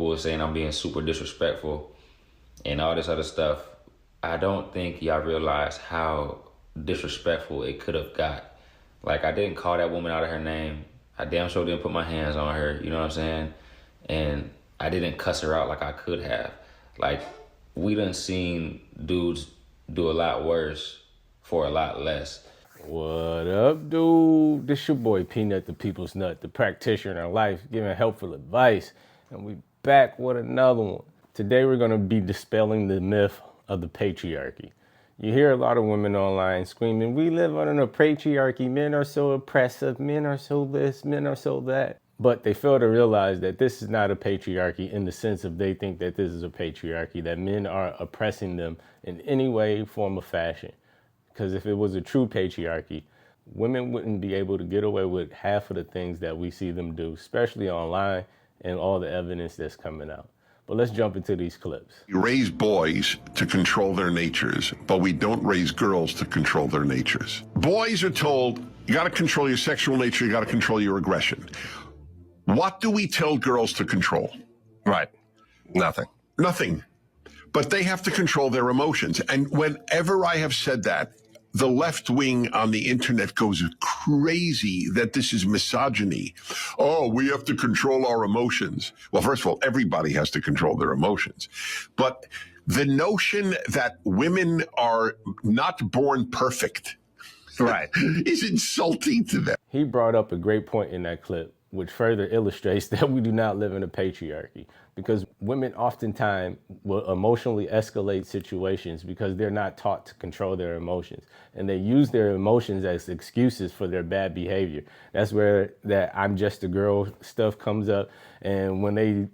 were saying I'm being super disrespectful and all this other stuff. I don't think y'all realize how disrespectful it could have got. Like, I didn't call that woman out of her name. I damn sure didn't put my hands on her, you know what I'm saying? And I didn't cuss her out like I could have. Like, we done seen dudes do a lot worse for a lot less. What up, dude? This your boy Peanut, the People's Nut, the practitioner in life, giving helpful advice. And we back with another one. Today we're going to be dispelling the myth of the patriarchy. You hear a lot of women online screaming, we live under a patriarchy, men are so oppressive, men are so this, men are so that. But they fail to realize that this is not a patriarchy in the sense of they think that this is a patriarchy, that men are oppressing them in any way, form, or fashion. Because if it was a true patriarchy, women wouldn't be able to get away with half of the things that we see them do, especially online and all the evidence that's coming out. But let's jump into these clips. We raise boys to control their natures, but we don't raise girls to control their natures. Boys are told, you got to control your sexual nature, you got to control your aggression. What do we tell girls to control? Right. Nothing. Nothing. But they have to control their emotions. And whenever I have said that, the left wing on the internet goes crazy that this is misogyny. Oh, we have to control our emotions. Well, first of all, everybody has to control their emotions. But the notion that women are not born perfect, right, is insulting to them. He brought up a great point in that clip, which further illustrates that we do not live in a patriarchy, because women oftentimes will emotionally escalate situations because they're not taught to control their emotions, and they use their emotions as excuses for their bad behavior. That's where that I'm just a girl stuff comes up, and when they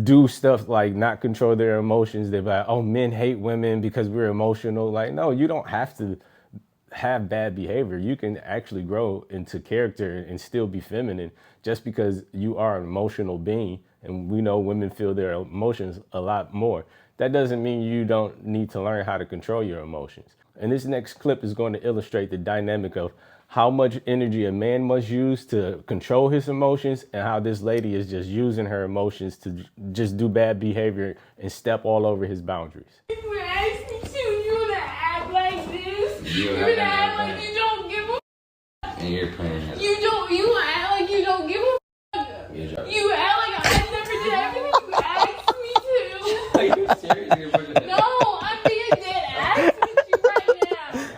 do stuff like not control their emotions, they're like, oh, men hate women because we're emotional. Like, no, you don't have to have bad behavior. You can actually grow into character and still be feminine just because you are an emotional being. And we know women feel their emotions a lot more. That doesn't mean you don't need to learn how to control your emotions. And this next clip is going to illustrate the dynamic of how much energy a man must use to control his emotions and how this lady is just using her emotions to just do bad behavior and step all over his boundaries. You asked me to, you gonna act like this. You're gonna act like you don't give a f. And you're playing it. You gonna act like you don't give a f. You act like I never did everything you asked me to. Are you serious? No, I'm being dead ass with you right now.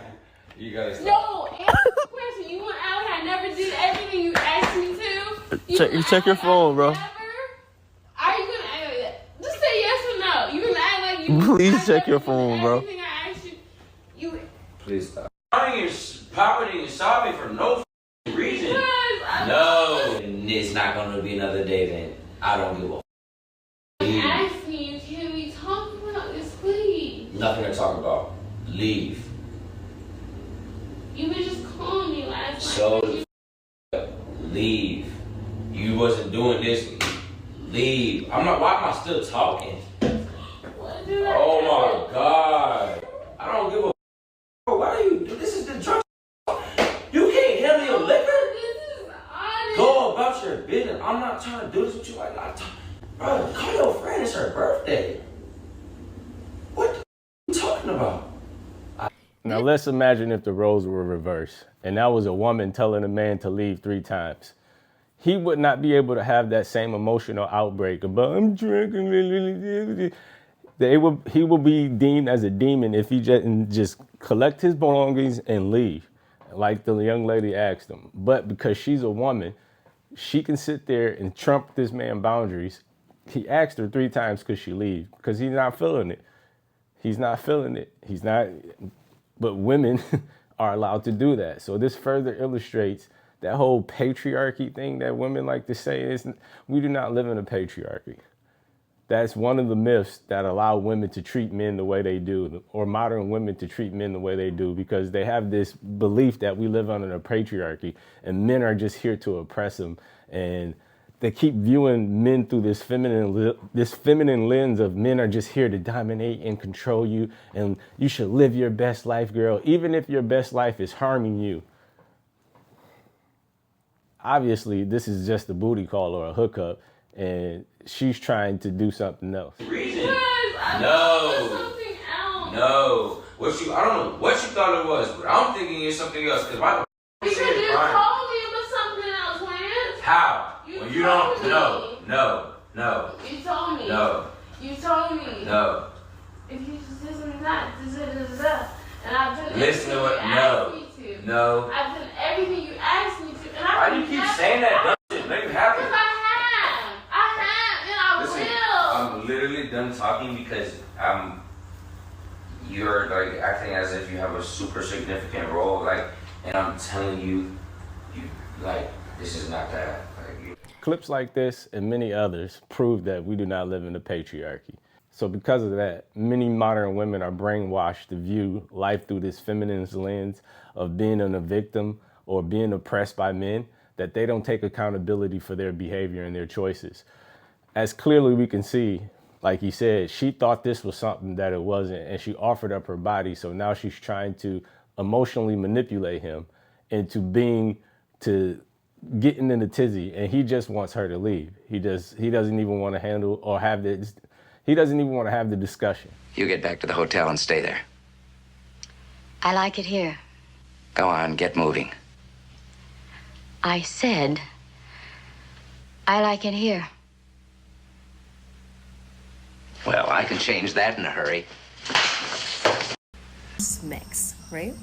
You gotta stop. No, answer the question. You wanna act like I never did everything you asked me to? Check your phone, bro. Are you gonna act like that? Just say yes or no. You gonna act like you Please check your phone, bro. everything I asked you. Please stop. Poverty and solving for no reason. No. And it's not going to be another day then. I don't give a f. I'm asking you, can we talk about this, please? Nothing to talk about. Leave. You were just calling me last night. So, leave. You wasn't doing this. Leave. I'm not, why am I still talking? What did I Oh my God. I don't give a f. Why do you do this? Is the drug. You can't handle your liquor? This is honest. Go about your business. I'm not trying to do this with you. Bro, call your friend. It's her birthday. What the f you talking about? Now let's imagine if the roles were reversed and that was a woman telling a man to leave 3 times. He would not be able to have that same emotional outbreak about I'm drinking. He will be deemed as a demon if he just collect his belongings and leave, like the young lady asked him. But because she's a woman, she can sit there and trump this man's boundaries. He asked her 3 times could she leave because he's not feeling it. He's not feeling it. He's not. But women are allowed to do that. So this further illustrates that whole patriarchy thing that women like to say is we do not live in a patriarchy. That's one of the myths that allow women to treat men the way they do, or modern women to treat men the way they do, because they have this belief that we live under a patriarchy and men are just here to oppress them. And they keep viewing men through this feminine lens of men are just here to dominate and control you, and you should live your best life, girl, even if your best life is harming you. Obviously, this is just a booty call or a hookup, and she's trying to do something else. Reason. No. Something else. No. I don't know what you thought it was, but I'm thinking it's something else. Because you told me it was something else, Lance. How? You don't. No. You told me. No. You told me. No. If you just listen to that, and I've done Listen everything to what? you asked me to. No. I've done everything you asked me to. And Why do you keep saying that dumb shit? Make it happen. Because I have, and I will. I'm literally done talking because you're like acting as if you have a super significant role, like, and I'm telling you, like, this is not that. Clips like this and many others prove that we do not live in a patriarchy. So because of that, many modern women are brainwashed to view life through this feminine lens of being a victim or being oppressed by men, that they don't take accountability for their behavior and their choices. As clearly we can see, like he said, she thought this was something that it wasn't, and she offered up her body. So now she's trying to emotionally manipulate him into getting in a tizzy, and he just wants her to leave. He doesn't even want to handle or have this. He doesn't even want to have the discussion. You get back to the hotel and stay there. I like it here. Go on, get moving. I said, I like it here. Well, I can change that in a hurry. Smacks, right?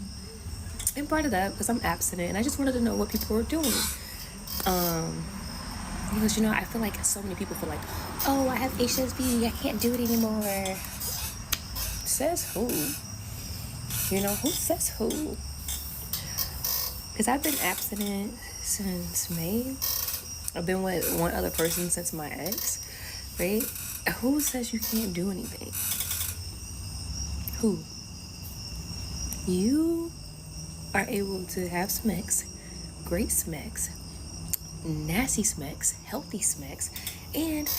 I brought it up because I'm abstinent and I just wanted to know what people were doing. Because, I feel like so many people feel like, oh, I have HSV, I can't do it anymore. Says who? Who says who? Because I've been abstinent since May. I've been with one other person since my ex, right? Who says you can't do anything? Who? You are able to have smacks, great smacks, nasty smacks, healthy smacks, and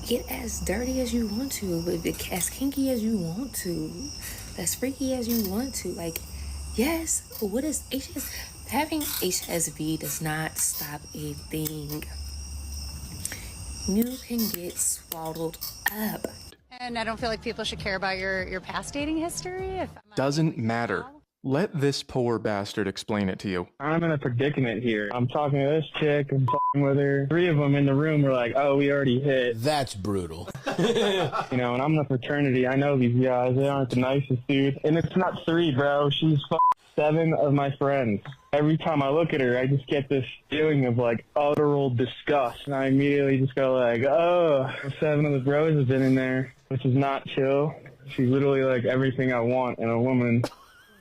get as dirty as you want to, but as kinky as you want to, as freaky as you want to. Like, yes, what is HSV? Having HSV does not stop a thing. You can get swaddled up. And I don't feel like people should care about your past dating history. Doesn't matter. Let this poor bastard explain it to you. I'm in a predicament here. I'm talking to this chick, I'm talking with her. 3 of them in the room were like, oh, we already hit. That's brutal. And I'm in a fraternity. I know these guys. They aren't the nicest dudes. And it's not 3, bro. She's 7 of my friends. Every time I look at her, I just get this feeling of, utterly disgust. And I immediately just go oh, 7 of the bros have been in there, which is not chill. She's literally, everything I want in a woman.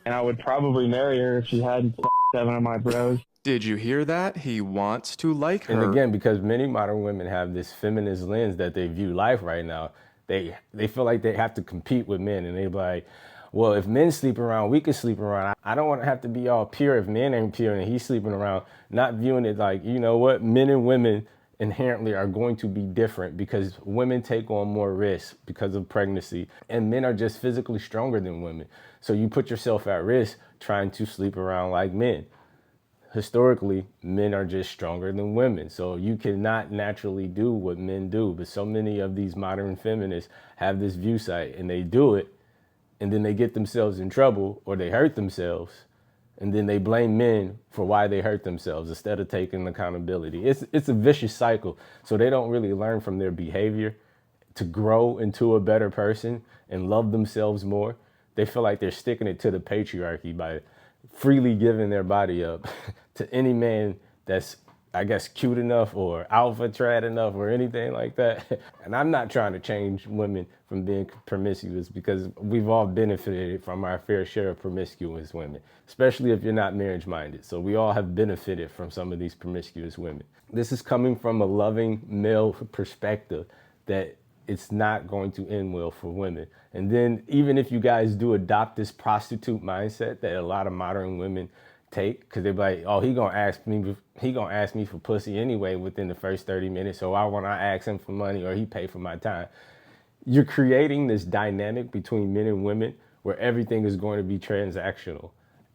And I would probably marry her if she hadn't 7 of my bros. Did you hear that? He wants to like her. And again, because many modern women have this feminist lens that they view life right now, they feel like they have to compete with men. And they be like, well, if men sleep around, we can sleep around. I don't want to have to be all pure if men ain't pure and he's sleeping around. Not viewing it like, you know what, men and women inherently are going to be different because women take on more risks because of pregnancy, and men are just physically stronger than women. So you put yourself at risk trying to sleep around like men. Historically, men are just stronger than women. So you cannot naturally do what men do. But so many of these modern feminists have this view sight and they do it, and then they get themselves in trouble or they hurt themselves. And then they blame men for why they hurt themselves instead of taking accountability. It's a vicious cycle. So they don't really learn from their behavior to grow into a better person and love themselves more. They feel like they're sticking it to the patriarchy by freely giving their body up to any man that's, I guess, cute enough or alpha trad enough or anything like that. And I'm not trying to change women from being promiscuous because we've all benefited from our fair share of promiscuous women, especially if you're not marriage minded. So we all have benefited from some of these promiscuous women. This is coming from a loving male perspective that it's not going to end well for women. And then even if you guys do adopt this prostitute mindset that a lot of modern women take, because they're like, oh, he gonna ask me for pussy anyway within the first 30 minutes, so why won't I ask him for money or he pay for my time? You're creating this dynamic between men and women where everything is going to be transactional.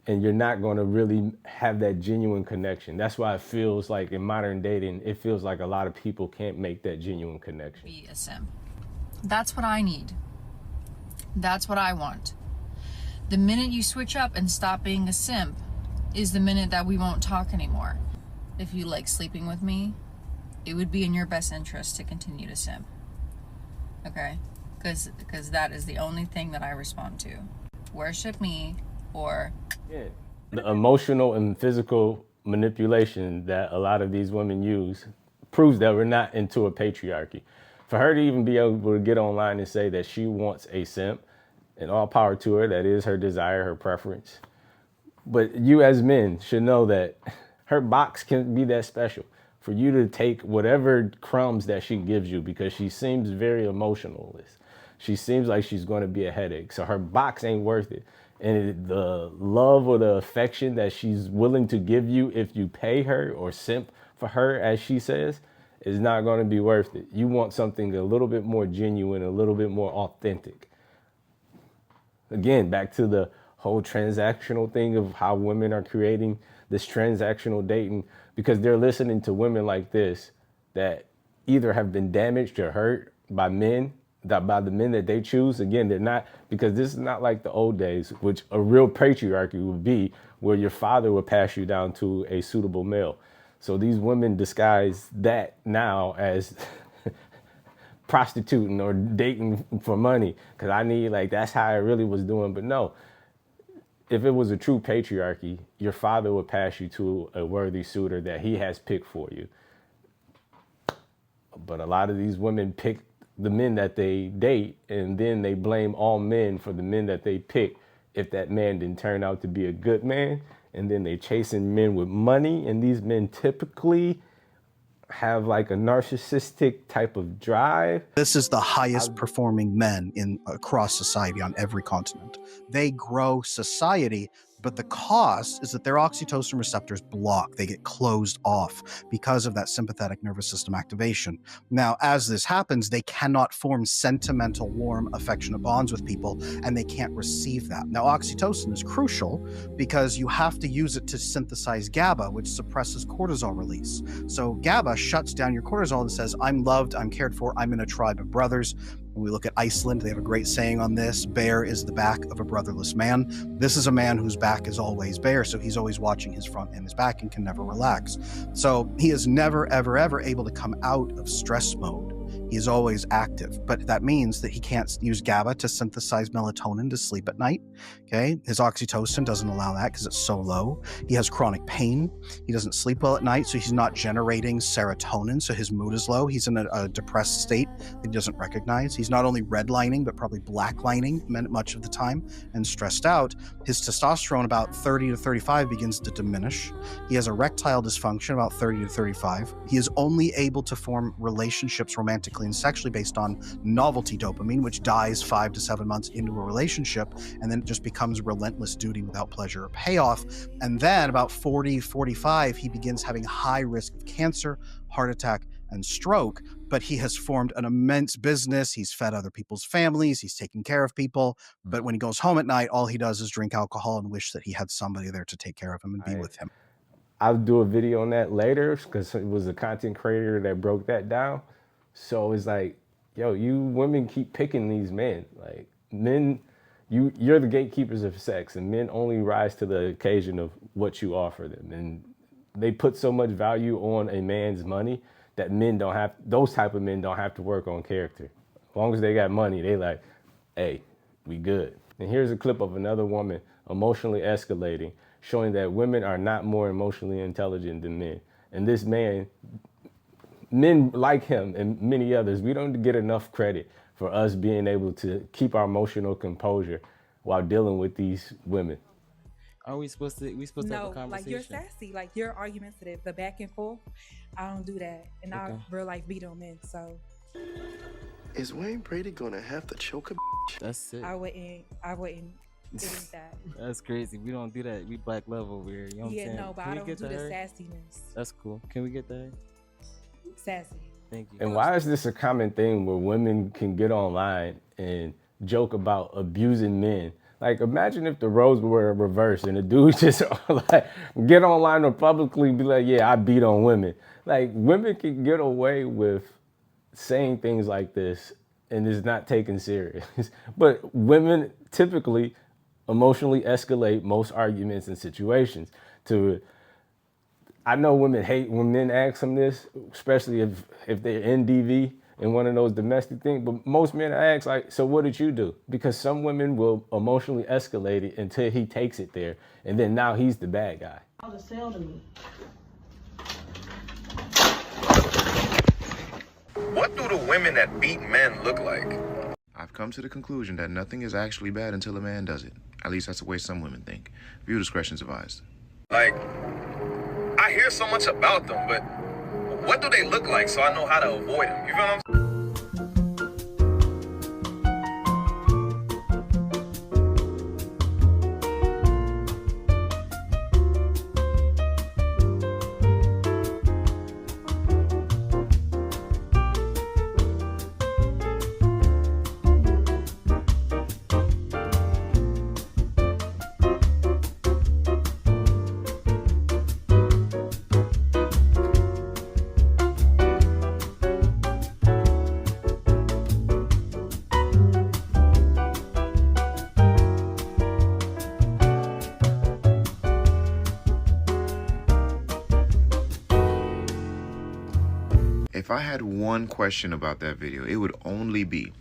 and you're not going to really have that genuine connection. That's why it feels like in modern dating, it feels like a lot of people can't make that genuine connection. Be a simp. That's what I need. That's what I want. The minute you switch up and stop being a simp is the minute that we won't talk anymore. If you like sleeping with me, it would be in your best interest to continue to simp. Okay? Because that is the only thing that I respond to. Worship me or... Yeah. The emotional and physical manipulation that a lot of these women use proves that we're not into a patriarchy. For her to even be able to get online and say that she wants a simp, and all power to her, that is her desire, her preference. But you as men should know that her box can be that special for you to take whatever crumbs that she gives you, because she seems very emotionalist. She seems like she's going to be a headache. So her box ain't worth it. And the love or the affection that she's willing to give you if you pay her or simp for her, as she says, is not going to be worth it. You want something a little bit more genuine, a little bit more authentic. Again, back to the whole transactional thing of how women are creating this transactional dating, because they're listening to women like this that either have been damaged or hurt by men, by the men that they choose. Again, they're not, because this is not like the old days, which a real patriarchy would be, where your father would pass you down to a suitable male. So these women disguise that now as prostituting or dating for money, because I need, like, that's how I really was doing. But no, if it was a true patriarchy, your father would pass you to a worthy suitor that he has picked for you. But a lot of these women pick the men that they date, and then they blame all men for the men that they pick if that man didn't turn out to be a good man. And then they chasing men with money, and these men typically have like a narcissistic type of drive. This is the highest performing men across society on every continent. They grow society, but the cost is that their oxytocin receptors block. They get closed off because of that sympathetic nervous system activation. Now, as this happens, they cannot form sentimental, warm, affectionate bonds with people, and they can't receive that. Now, oxytocin is crucial because you have to use it to synthesize GABA, which suppresses cortisol release. So GABA shuts down your cortisol and says, I'm loved, I'm cared for, I'm in a tribe of brothers. When we look at Iceland, they have a great saying on this: bear is the back of a brotherless man. This is a man whose back is always bare, so he's always watching his front and his back and can never relax. So he is never, ever, ever able to come out of stress mode. He is always active, but that means that he can't use GABA to synthesize melatonin to sleep at night. Okay, his oxytocin doesn't allow that because it's so low. He has chronic pain. He doesn't sleep well at night, so he's not generating serotonin, so his mood is low. He's in a depressed state that he doesn't recognize. He's not only redlining, but probably blacklining much of the time and stressed out. His testosterone about 30 to 35 begins to diminish. He has erectile dysfunction about 30 to 35. He is only able to form relationships romantically and sexually based on novelty dopamine, which dies 5 to 7 months into a relationship and then just becomes relentless duty without pleasure or payoff. And then about 40, 45, he begins having high risk of cancer, heart attack, and stroke. But he has formed an immense business. He's fed other people's families. He's taken care of people. But when he goes home at night, all he does is drink alcohol and wish that he had somebody there to take care of him and be with him. I'll do a video on that later because it was a content creator that broke that down. So it's like, yo, you women keep picking these men. Like, men, you're the gatekeepers of sex, and men only rise to the occasion of what you offer them. And they put so much value on a man's money that those type of men don't have to work on character. As long as they got money, they like, hey, we good. And here's a clip of another woman emotionally escalating, showing that women are not more emotionally intelligent than men. And this man, men like him and many others, we don't get enough credit for us being able to keep our emotional composure while dealing with these women. Are we supposed to have a conversation? Like, you're sassy, like you're argumentative, the back and forth. I don't do that, and I real life beat on men. So is Wayne Brady gonna have to choke a bitch? That's it. I wouldn't do that. That's crazy. We don't do that. We black love over here. You know what I'm saying? No, but I don't do the sassiness. That's cool. Can we get that? Sassy. Thank you. And why is this a common thing where women can get online and joke about abusing men, Like, imagine if the roles were reversed and the dude just like get online or publicly be like, yeah, I beat on women. Like, women can get away with saying things like this and it's not taken serious. But women typically emotionally escalate most arguments and situations to, I know women hate when men ask them this, especially if they're in DV and one of those domestic things, but most men ask like, so what did you do? Because some women will emotionally escalate it until he takes it there, and then now he's the bad guy. How to sell to me. What do the women that beat men look like? I've come to the conclusion that nothing is actually bad until a man does it. At least that's the way some women think. Viewer discretion is advised. Like, I hear so much about them, but what do they look like so I know how to avoid them? You feel what I'm saying? If I had one question about that video, it would only be,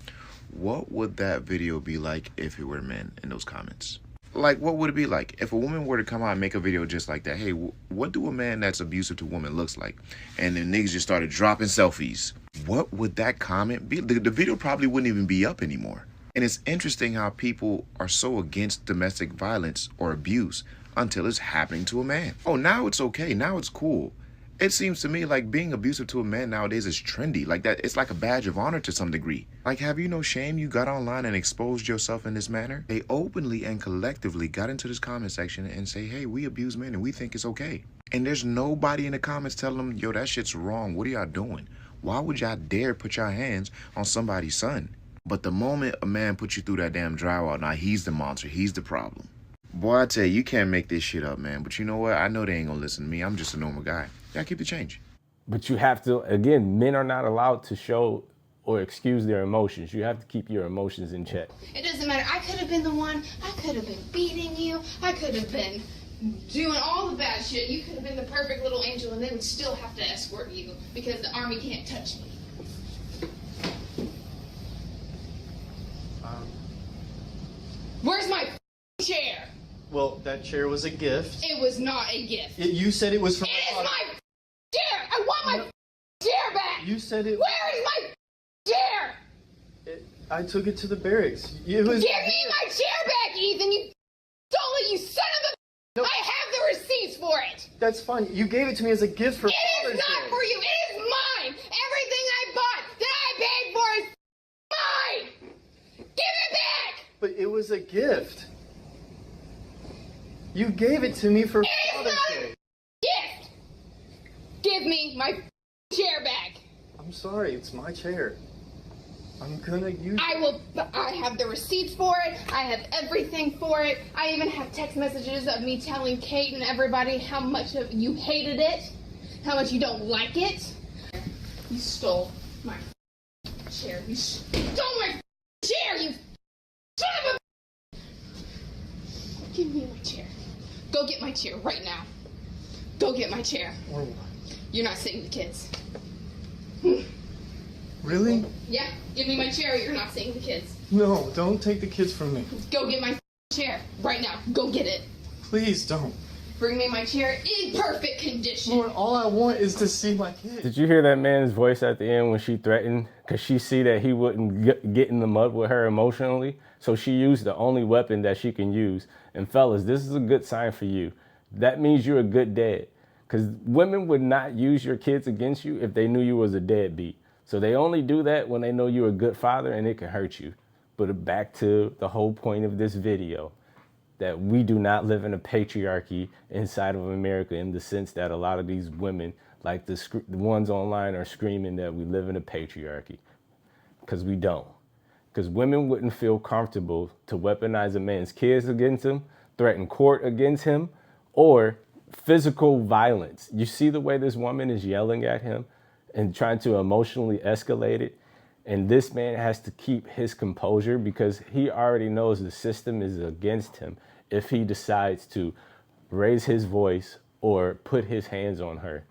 what would that video be like if it were men in those comments? Like, what would it be like if a woman were to come out and make a video just like that? Hey, what do a man that's abusive to women looks like? And then niggas just started dropping selfies. What would that comment be? The video probably wouldn't even be up anymore. And it's interesting how people are so against domestic violence or abuse until it's happening to a man. Oh, now it's okay. Now it's cool. It seems to me like being abusive to a man nowadays is trendy. Like that, it's like a badge of honor to some degree. Like, have you no shame you got online and exposed yourself in this manner? They openly and collectively got into this comment section and say, hey, we abuse men and we think it's okay. And there's nobody in the comments telling them, yo, that shit's wrong. What are y'all doing? Why would y'all dare put your hands on somebody's son? But the moment a man puts you through that damn drywall, now he's the monster. He's the problem. Boy, I tell you, you can't make this shit up, man. But you know what? I know they ain't gonna listen to me. I'm just a normal guy. Y'all keep the change. But you have to, again, men are not allowed to show or excuse their emotions. You have to keep your emotions in check. It doesn't matter. I could have been the one. I could have been beating you. I could have been doing all the bad shit. You could have been the perfect little angel, and they would still have to escort you because the army can't touch me. Where's my chair? Well, that chair was a gift. It was not a gift. You said it was from It is my chair. I want my chair back. You said it. Where is my chair? I took it to the barracks. It was. Give me my chair back, Ethan. You stole it, you son of a. No. I have the receipts for it. That's fine. You gave it to me as a gift for It Father's is not Day. for you. It is mine. Everything I bought that I paid for is mine. Give it back. But it was a gift. You gave it to me for It is Father's not Day. a gift. Give me my chair back. I'm sorry. It's my chair. I'm gonna use. I have the receipts for it. I have everything for it. I even have text messages of me telling Kate and everybody how much of you hated it, how much you don't like it. You stole my chair. You stole my chair, you son of a. Give me my chair. Go get my chair right now. Go get my chair. Or what? You're not seeing the kids. Really? Yeah, give me my chair or you're not seeing the kids. No, don't take the kids from me. Go get my chair right now. Go get it. Please don't. Bring me my chair in perfect condition. Lord, all I want is to see my kids. Did you hear that man's voice at the end when she threatened? Because she see that he wouldn't get in the mud with her emotionally. So she used the only weapon that she can use. And fellas, this is a good sign for you. That means you're a good dad. Because women would not use your kids against you if they knew you was a deadbeat. So they only do that when they know you're a good father and it can hurt you. But back to the whole point of this video, that we do not live in a patriarchy inside of America in the sense that a lot of these women, like the ones online, are screaming that we live in a patriarchy. Because we don't. because women wouldn't feel comfortable to weaponize a man's kids against him, threaten court against him, or physical violence. You see the way this woman is yelling at him and trying to emotionally escalate it. And this man has to keep his composure because he already knows the system is against him if he decides to raise his voice or put his hands on her.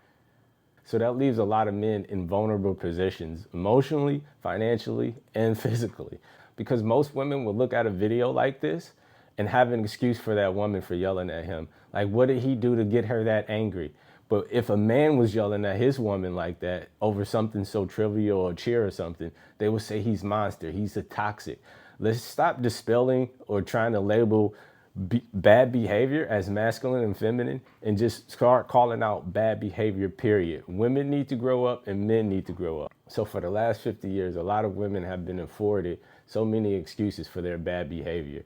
So that leaves a lot of men in vulnerable positions, emotionally, financially, and physically. Because most women will look at a video like this and have an excuse for that woman for yelling at him. Like, what did he do to get her that angry? But if a man was yelling at his woman like that over something so trivial or cheer or something, they would say he's monster, he's a toxic. Let's stop dispelling or trying to label bad behavior as masculine and feminine and just start calling out bad behavior, period. Women need to grow up and men need to grow up. So for the last 50 years, a lot of women have been afforded so many excuses for their bad behavior.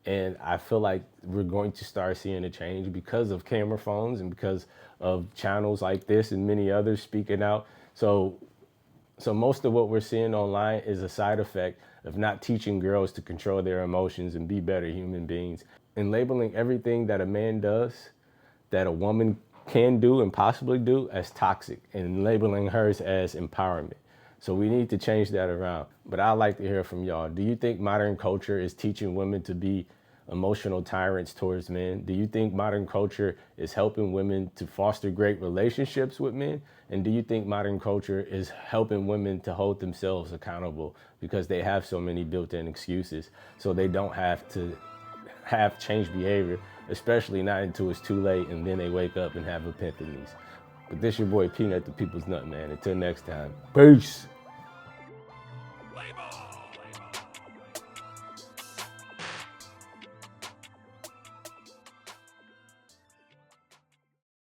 And I feel like we're going to start seeing a change because of camera phones and because of channels like this and many others speaking out. So most of what we're seeing online is a side effect of not teaching girls to control their emotions and be better human beings, and labeling everything that a man does that a woman can do and possibly do as toxic and labeling hers as empowerment. So we need to change that around. But I'd like to hear from y'all. Do you think modern culture is teaching women to be emotional tyrants towards men? Do you think modern culture is helping women to foster great relationships with men? And do you think modern culture is helping women to hold themselves accountable because they have so many built-in excuses so they don't have to have changed behavior, especially not until it's too late and then they wake up and have epiphanies? But this your boy Peanut, the people's nut man. Until next time, peace.